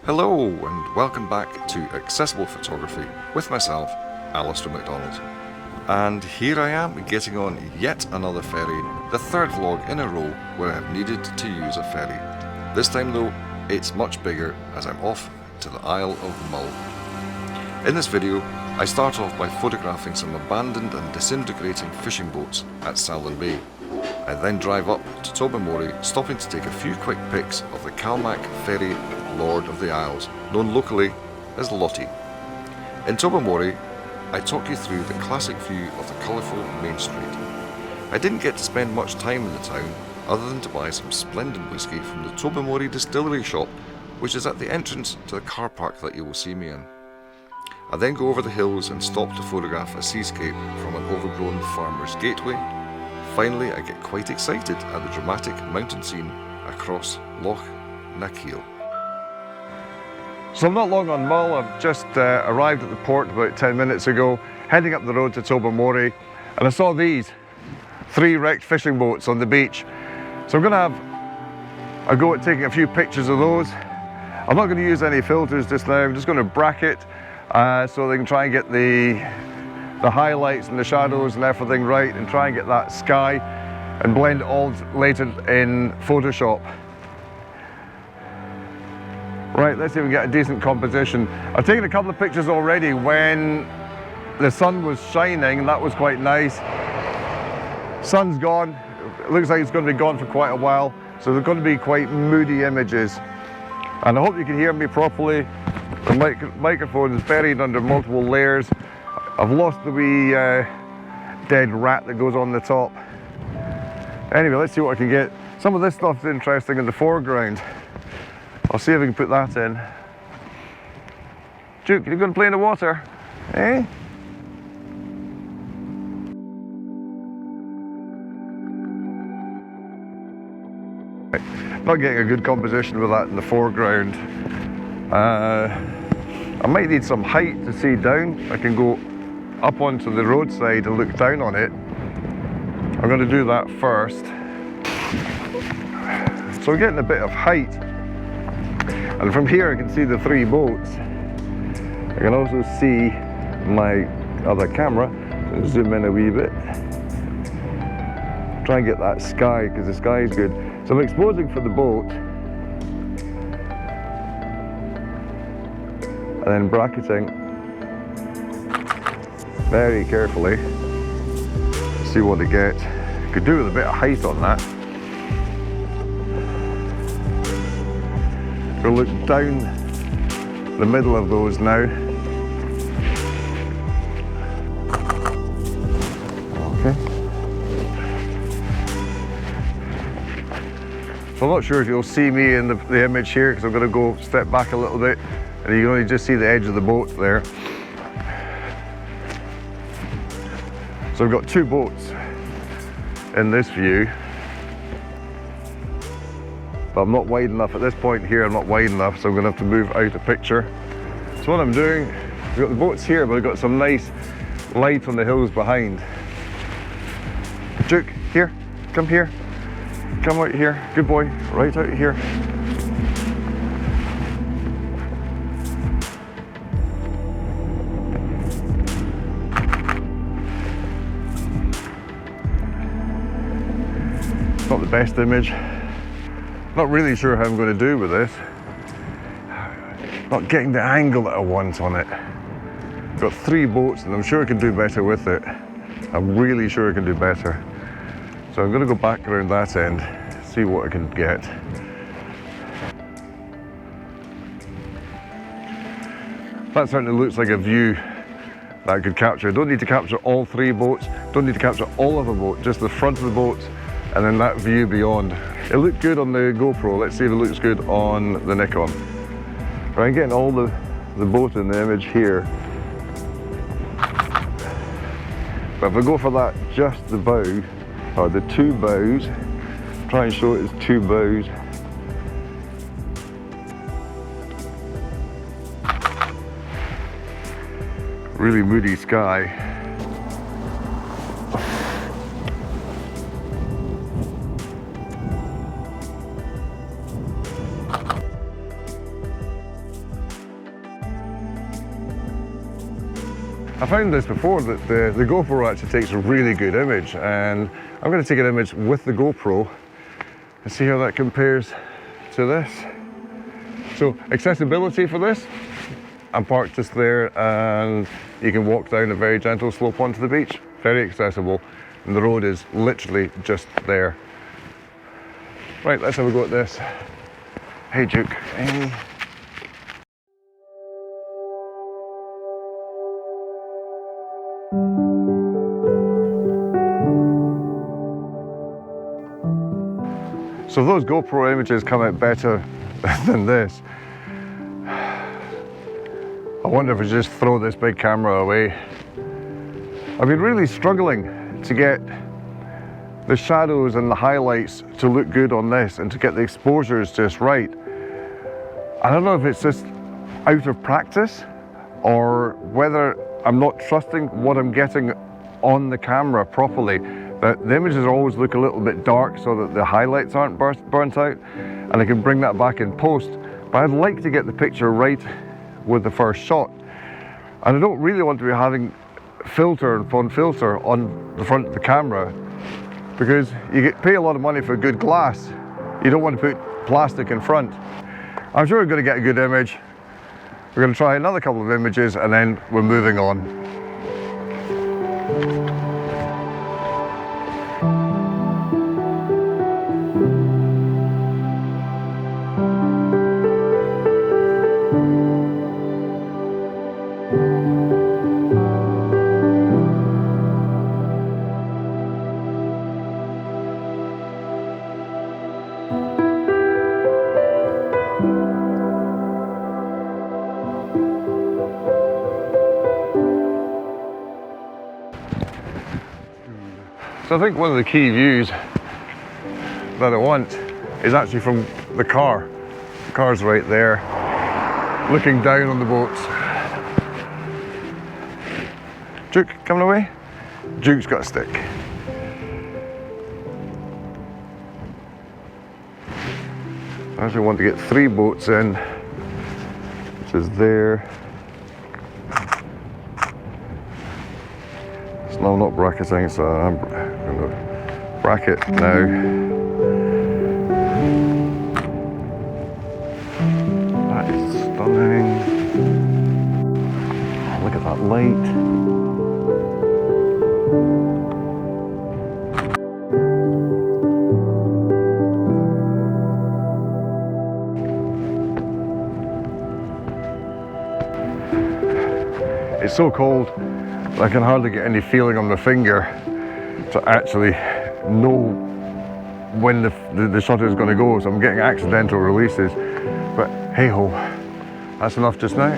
Hello and welcome back to Accessible Photography with myself, Alistair MacDonald. And here I am getting on yet another ferry, the third vlog in a row where I have needed to use a ferry. This time though, it's much bigger as I'm off to the Isle of Mull. In this video, I start off by photographing some abandoned and disintegrating fishing boats at Salen Bay. I then drive up to Tobermory, stopping to take a few quick pics of the Calmac ferry Lord of the Isles, known locally as Loch. In Tobermory, I talk you through the classic view of the colourful main street. I didn't get to spend much time in the town, other than to buy some splendid whisky from the Tobermory distillery shop, which is at the entrance to the car park that you will see me in. I then go over the hills and stop to photograph a seascape from an overgrown farmer's gateway. Finally, I get quite excited at the dramatic mountain scene across Loch Keal. So I'm not long on Mull. I've just arrived at the port about 10 minutes ago, heading up the road to Tobermory, and I saw these 3 wrecked fishing boats on the beach. So I'm going to have a go at taking a few pictures of those. I'm not going to use any filters just now. I'm just going to bracket so they can try and get the highlights and the shadows and everything right, and try and get that sky and blend it all later in Photoshop. Right, let's see if we can get a decent composition. I've taken a couple of pictures already when the sun was shining, and that was quite nice. Sun's gone. It looks like it's going to be gone for quite a while, so they're going to be quite moody images. And I hope you can hear me properly. The microphone is buried under multiple layers. I've lost the wee dead rat that goes on the top. Anyway, let's see what I can get. Some of this stuff's interesting in the foreground. I'll see if I can put that in. Duke, you going to play in the water? Eh? Not getting a good composition with that in the foreground. I might need some height to see down. I can go up onto the roadside and look down on it. I'm going to do that first. So we're getting a bit of height. And from here I can see the 3 boats. I can also see my other camera. So zoom in a wee bit. Try and get that sky, because the sky is good. So I'm exposing for the boat. And then bracketing very carefully. See what I get. Could do with a bit of height on that. We'll look down the middle of those now. Okay. So I'm not sure if you'll see me in the image here, because I'm going to go step back a little bit, and you can only just see the edge of the boat there. So we've got 2 boats in this view. But I'm not wide enough at this point here. I'm not wide enough, so I'm going to have to move out a picture. So what I'm doing, we've got the boats here, but we've got some nice light on the hills behind. Duke, here, come here. Come out here, good boy, right out here. It's not the best image. Not really sure how I'm going to do with this. Not getting the angle that I want on it. Got 3 boats, and I'm sure I can do better with it. I'm really sure I can do better. So I'm going to go back around that end, see what I can get. That certainly looks like a view that I could capture. I don't need to capture all 3 boats, don't need to capture all of a boat, just the front of the boat, and then that view beyond. It looked good on the GoPro. Let's see if it looks good on the Nikon. Right, I'm getting all the boat in the image here. But if I go for that, just the bow, or the 2 bows, try and show it as 2 bows. Really moody sky. I found this before, that the GoPro actually takes a really good image, and I'm going to take an image with the GoPro and see how that compares to this. So accessibility for this, I'm parked just there and you can walk down a very gentle slope onto the beach, very accessible, and the road is literally just there. Right, let's have a go at this. Hey Duke. Hey. So those GoPro images come out better than this. I wonder if I just throw this big camera away. I've been really struggling to get the shadows and the highlights to look good on this and to get the exposures just right. I don't know if it's just out of practice or whether I'm not trusting what I'm getting on the camera properly. But the images always look a little bit dark so that the highlights aren't burnt out, and I can bring that back in post. But I'd like to get the picture right with the first shot. And I don't really want to be having filter upon filter on the front of the camera, because you pay a lot of money for good glass. You don't want to put plastic in front. I'm sure we're going to get a good image. We're going to try another couple of images and then we're moving on. So I think one of the key views that I want is actually from the car. The car's right there, looking down on the boats. Duke, coming away? Duke's got a stick. I actually want to get 3 boats in, which is there. No, I'm not bracketing, so I'm going to bracket now. That is stunning. Oh, look at that light. It's so cold, I can hardly get any feeling on the finger to actually know when the shutter is going to go, so I'm getting accidental releases. But hey ho, that's enough just now.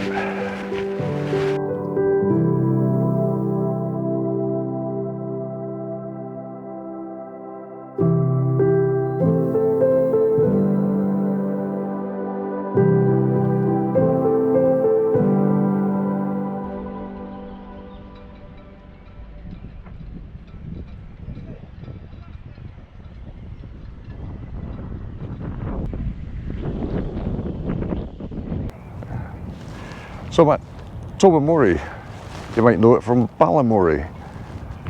So I'm at Tobermory, you might know it from Balamory,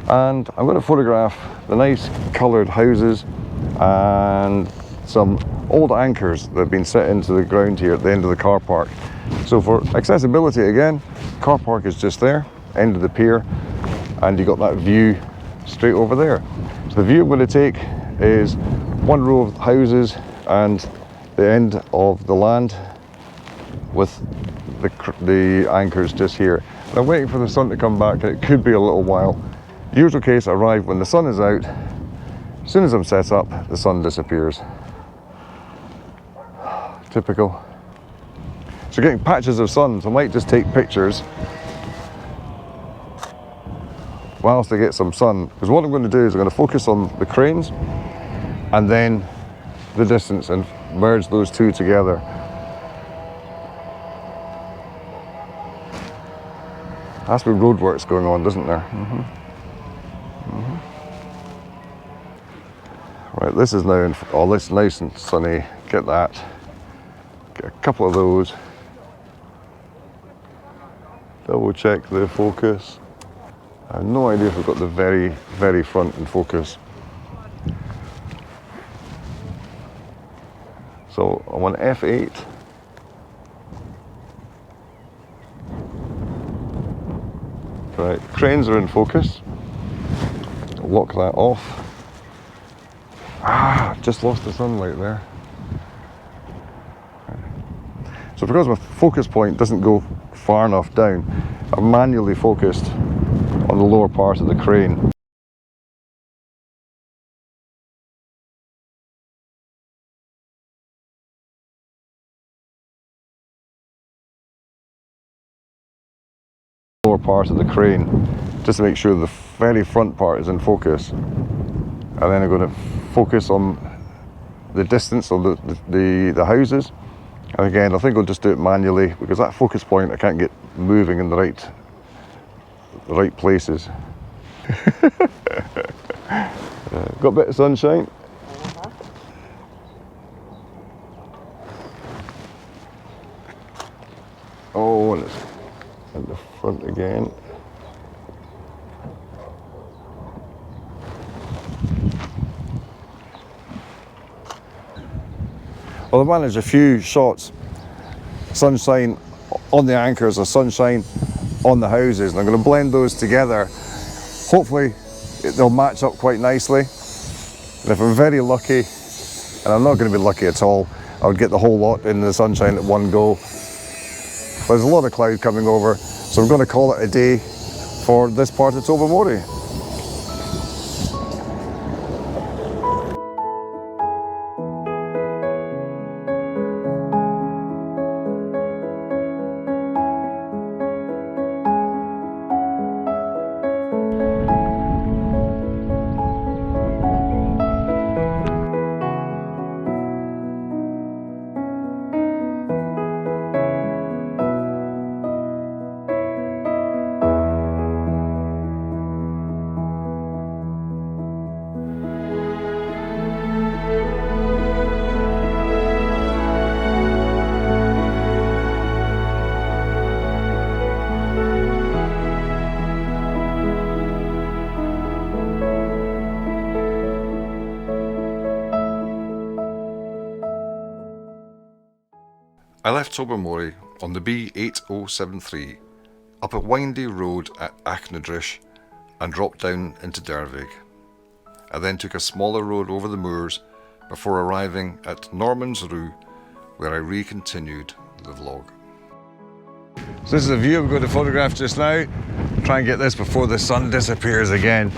and I'm going to photograph the nice coloured houses and some old anchors that have been set into the ground here at the end of the car park. So for accessibility again, car park is just there, end of the pier, and you got that view straight over there. So the view I'm going to take is one row of houses and the end of the land with the anchors just here. And I'm waiting for the sun to come back, and it could be a little while. Usual case, I arrive when the sun is out. As soon as I'm set up, the sun disappears. Typical. So getting patches of sun, so I might just take pictures whilst I get some sun, because what I'm going to do is I'm going to focus on the cranes and then the distance and merge those two together. That's where roadworks going on, doesn't there? Right, this is now, oh, it's nice and sunny. Get that. Get a couple of those. Double check the focus. I have no idea if we've got the very, very front in focus. So I'm on F8. Right, cranes are in focus. Lock that off. Just lost the sunlight there. So because my focus point doesn't go far enough down, I've manually focused on the lower part of the crane. Lower part of the crane, just to make sure the very front part is in focus. And then I'm going to focus on the distance of the houses. And again, I think I'll just do it manually because that focus point I can't get moving in the right places. Got a bit of sunshine. Oh, and it's at the front again. Well, I've managed a few shots, sunshine on the anchors or sunshine on the houses, and I'm going to blend those together. Hopefully they'll match up quite nicely, and if I'm very lucky, and I'm not going to be lucky at all, I would get the whole lot in the sunshine at one go. But there's a lot of cloud coming over, so I'm going to call it a day for this part of Tobermory. I left Tobermory on the B8073 up a windy road at Achnadrish and dropped down into Dervig. I then took a smaller road over the moors before arriving at Norman's Rue, where I re-continued the vlog. So this is the view I'm going to photograph just now. Try and get this before the sun disappears again.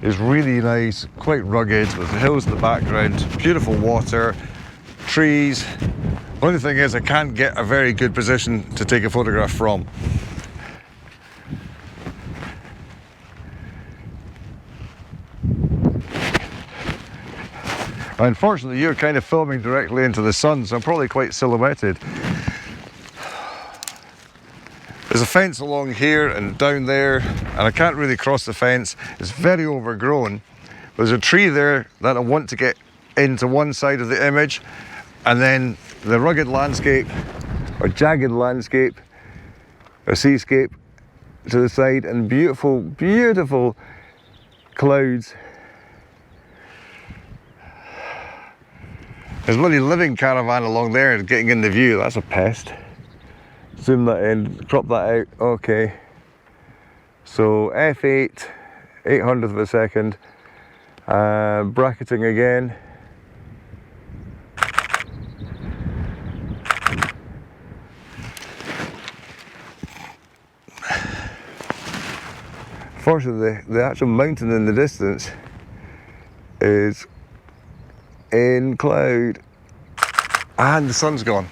It's really nice, quite rugged, with the hills in the background, beautiful water, trees. The only thing is I can't get a very good position to take a photograph from. Unfortunately, you're kind of filming directly into the sun, so I'm probably quite silhouetted. There's a fence along here and down there, and I can't really cross the fence. It's very overgrown. There's a tree there that I want to get into one side of the image, and then the rugged landscape, or jagged landscape, or seascape to the side, and beautiful, beautiful clouds. There's a bloody living caravan along there getting in the view. That's a pest. Zoom that in, crop that out. Okay. So F8, 800th of a second. Bracketing again. Fortunately, the actual mountain in the distance is in cloud, and the sun's gone.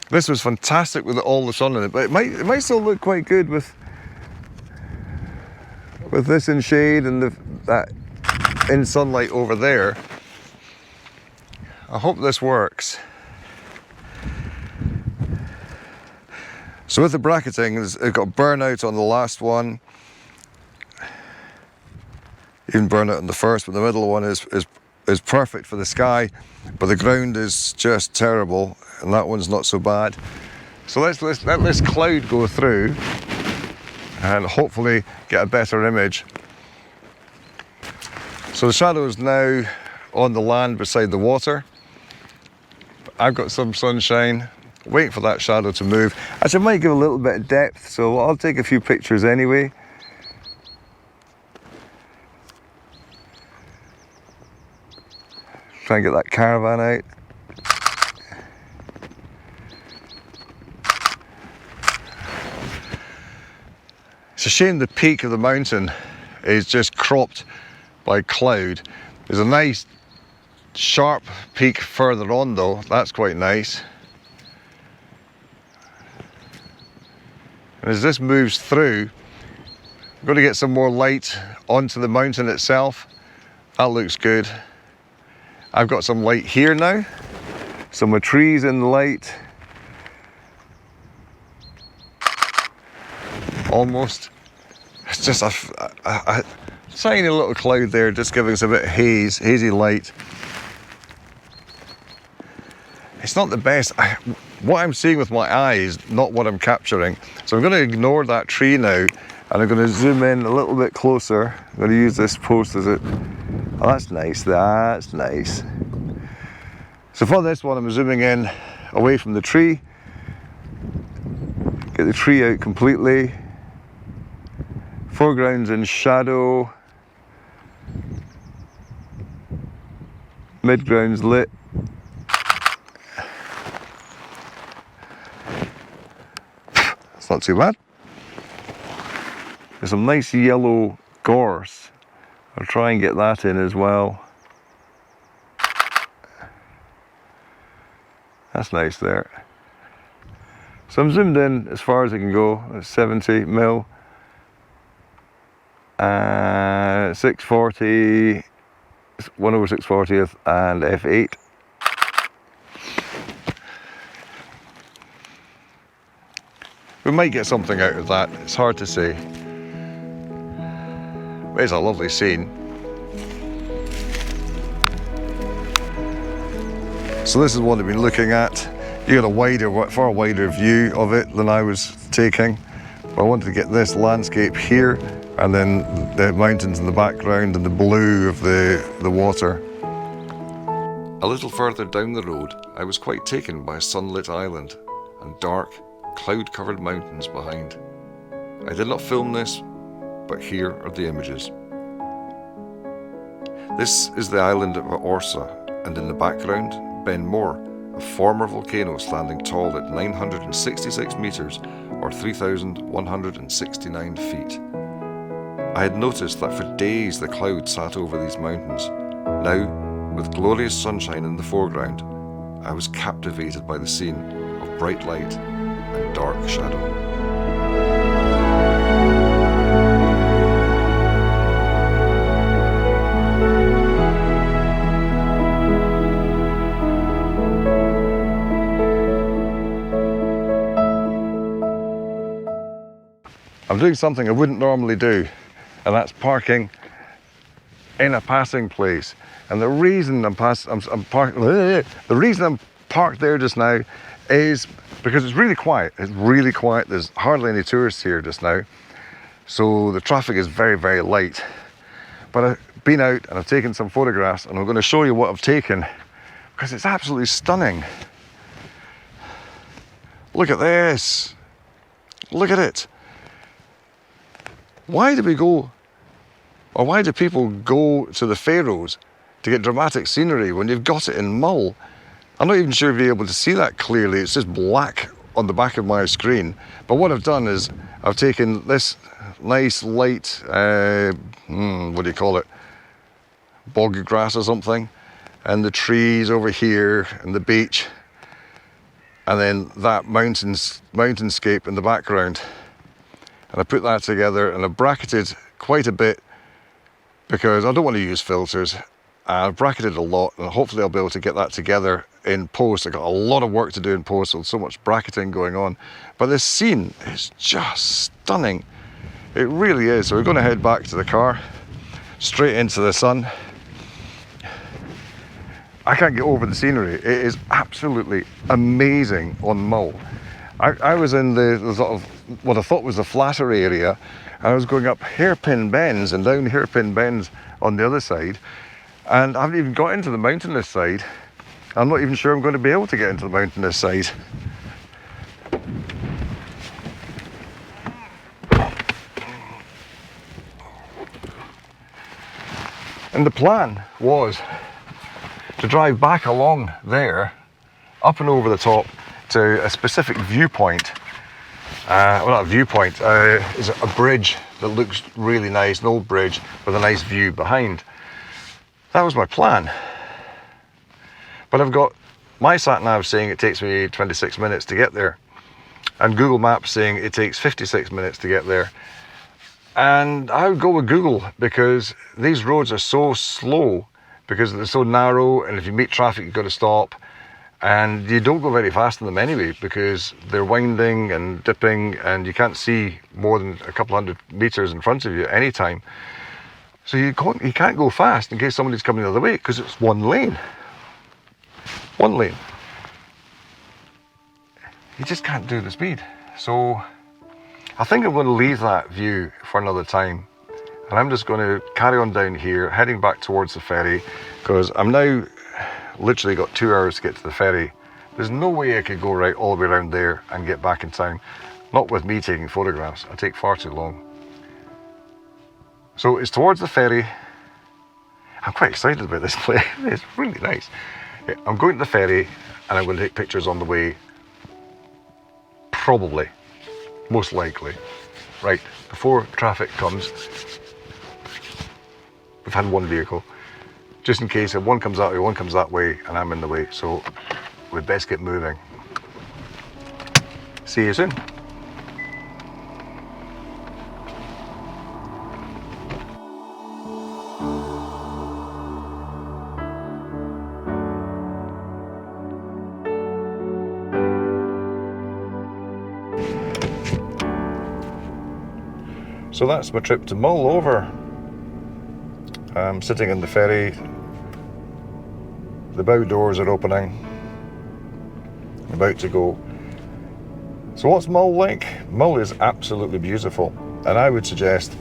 This was fantastic with all the sun in it, but it might still look quite good with this in shade and that in sunlight over there. I hope this works. So with the bracketing, it got burnout on the last one, even burnout on the first, but the middle one is perfect for the sky, but the ground is just terrible, and that one's not so bad. So let's let this cloud go through, and hopefully get a better image. So the shadow is now on the land beside the water. I've got some sunshine, waiting for that shadow to move. Actually, I might give a little bit of depth, so I'll take a few pictures anyway. Try and get that caravan out. It's a shame the peak of the mountain is just cropped by cloud. There's a nice sharp peak further on though, that's quite nice. And as this moves through, I'm going to get some more light onto the mountain itself. That looks good. I've got some light here now, some of trees in the light. Almost. It's just a tiny little cloud there, just giving us a bit of hazy light. It's not the best. What I'm seeing with my eye is not what I'm capturing. So I'm going to ignore that tree now, and I'm going to zoom in a little bit closer. I'm going to use this post as it. Oh, that's nice, that's nice. So for this one, I'm zooming in away from the tree. Get the tree out completely. Foreground's in shadow. Midground's lit. It's not too bad. There's some nice yellow gorse. I'll try and get that in as well. That's nice there. So I'm zoomed in as far as I can go at 70 mil. 640, 1/640th and f8. We might get something out of that, it's hard to say. But it's a lovely scene. So this is what I've been looking at. You got a far wider view of it than I was taking. I wanted to get this landscape here, and then the mountains in the background and the blue of the water. A little further down the road, I was quite taken by a sunlit island and dark, cloud-covered mountains behind. I did not film this, but here are the images. This is the island of Orsa, and in the background, Ben More, a former volcano standing tall at 966 metres or 3,169 feet. I had noticed that for days the clouds sat over these mountains. Now, with glorious sunshine in the foreground, I was captivated by the scene of bright light and dark shadow. I'm doing something I wouldn't normally do, and that's parking in a passing place. And the reason I'm parked there just now is because it's really quiet. It's really quiet. There's hardly any tourists here just now, so the traffic is very, very light. But I've been out and I've taken some photographs, and I'm going to show you what I've taken because it's absolutely stunning. Look at this. Look at it. Why do people go to the Faroes to get dramatic scenery when you've got it in Mull? I'm not even sure if you'll be able to see that clearly. It's just black on the back of my screen. But what I've done is I've taken this nice light, what do you call it? Bog grass or something, and the trees over here and the beach, and then that mountainscape in the background. And I put that together and I bracketed quite a bit because I don't want to use filters. I've bracketed a lot, and hopefully I'll be able to get that together in post. I've got a lot of work to do in post, so much bracketing going on. But this scene is just stunning. It really is. So we're going to head back to the car, straight into the sun. I can't get over the scenery. It is absolutely amazing on Mull. I was in the sort of what I thought was the flatter area, and I was going up hairpin bends and down hairpin bends on the other side, and I haven't even got into the mountainous side. I'm not even sure I'm going to be able to get into the mountainous side. And the plan was to drive back along there, up and over the top to a specific viewpoint. Well, not a viewpoint, is a bridge that looks really nice, an old bridge with a nice view behind. That was my plan. But I've got my sat-nav saying it takes me 26 minutes to get there, and Google Maps saying it takes 56 minutes to get there. And I would go with Google, because these roads are so slow, because they're so narrow, and if you meet traffic you've got to stop, and you don't go very fast on them anyway, because they're winding and dipping and you can't see more than a couple hundred meters in front of you at any time. So you can't go fast in case somebody's coming the other way, because it's one lane. One lane. You just can't do the speed. So I think I'm going to leave that view for another time, and I'm just going to carry on down here, heading back towards the ferry, because I'm now literally got 2 hours to get to the ferry. There's no way I could go right all the way around there and get back in time. Not with me taking photographs, it'll take far too long. So it's towards the ferry. I'm quite excited about this place. It's really nice. I'm going to the ferry, and I'm going to take pictures on the way. Probably. Most likely. Right, before traffic comes, we've had one vehicle, just in case if one comes that way, one comes that way, and I'm in the way, so we'd best get moving. See you soon. So that's my trip to Mull over. I'm sitting in the ferry. The bow doors are opening. I'm about to go. So what's Mull like? Mull is absolutely beautiful, and I would suggest,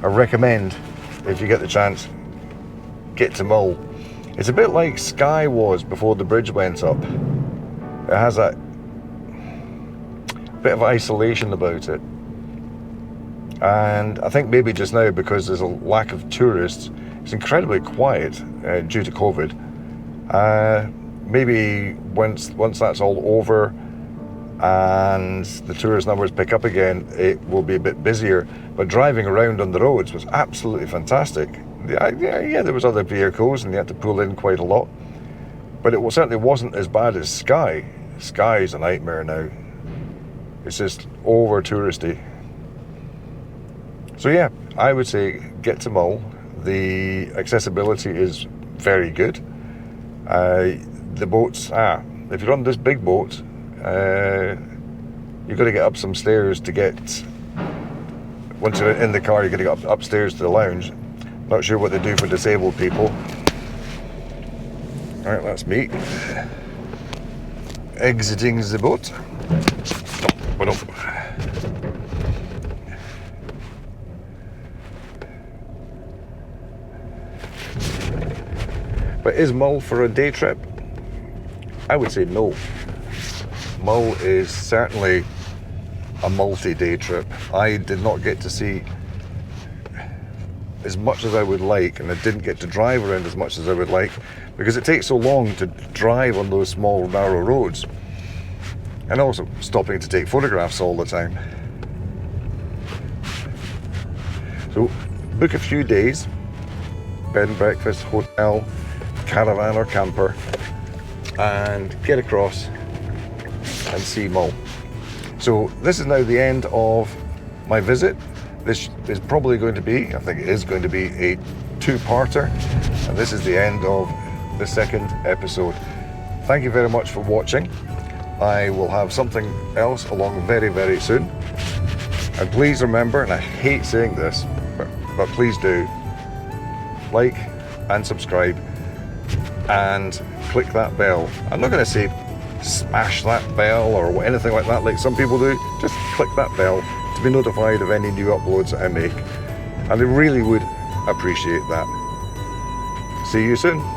I recommend, if you get the chance, get to Mull. It's a bit like Skye was before the bridge went up. It has that bit of isolation about it. And I think maybe just now, because there's a lack of tourists, it's incredibly quiet due to COVID. Maybe once that's all over and the tourist numbers pick up again, it will be a bit busier. But driving around on the roads was absolutely fantastic. Yeah, there was other vehicles and you had to pull in quite a lot, but it certainly wasn't as bad as Skye. Skye's a nightmare now. It's just over touristy. So yeah, I would say get to Mull. The accessibility is very good. The boats, if you're on this big boat, you've got to get up some stairs to get, once you're in the car, you've got to get upstairs to the lounge. Not sure what they do for disabled people. Alright, that's me. Exiting the boat. But is Mull for a day trip? I would say no. Mull is certainly a multi-day trip. I did not get to see as much as I would like, and I didn't get to drive around as much as I would like, because it takes so long to drive on those small narrow roads, and also stopping to take photographs all the time. So book a few days, bed and breakfast, hotel, caravan or camper, and get across and see Mull. So this is now the end of my visit. This is probably going to be, I think it is going to be, a two-parter, and this is the end of the second episode. Thank you very much for watching. I will have something else along very, very soon. And please remember, and I hate saying this, but please do, like and subscribe and click that bell. I'm not going to say smash that bell or anything like that like some people do. Just click that bell to be notified of any new uploads that I make. And I really would appreciate that. See you soon.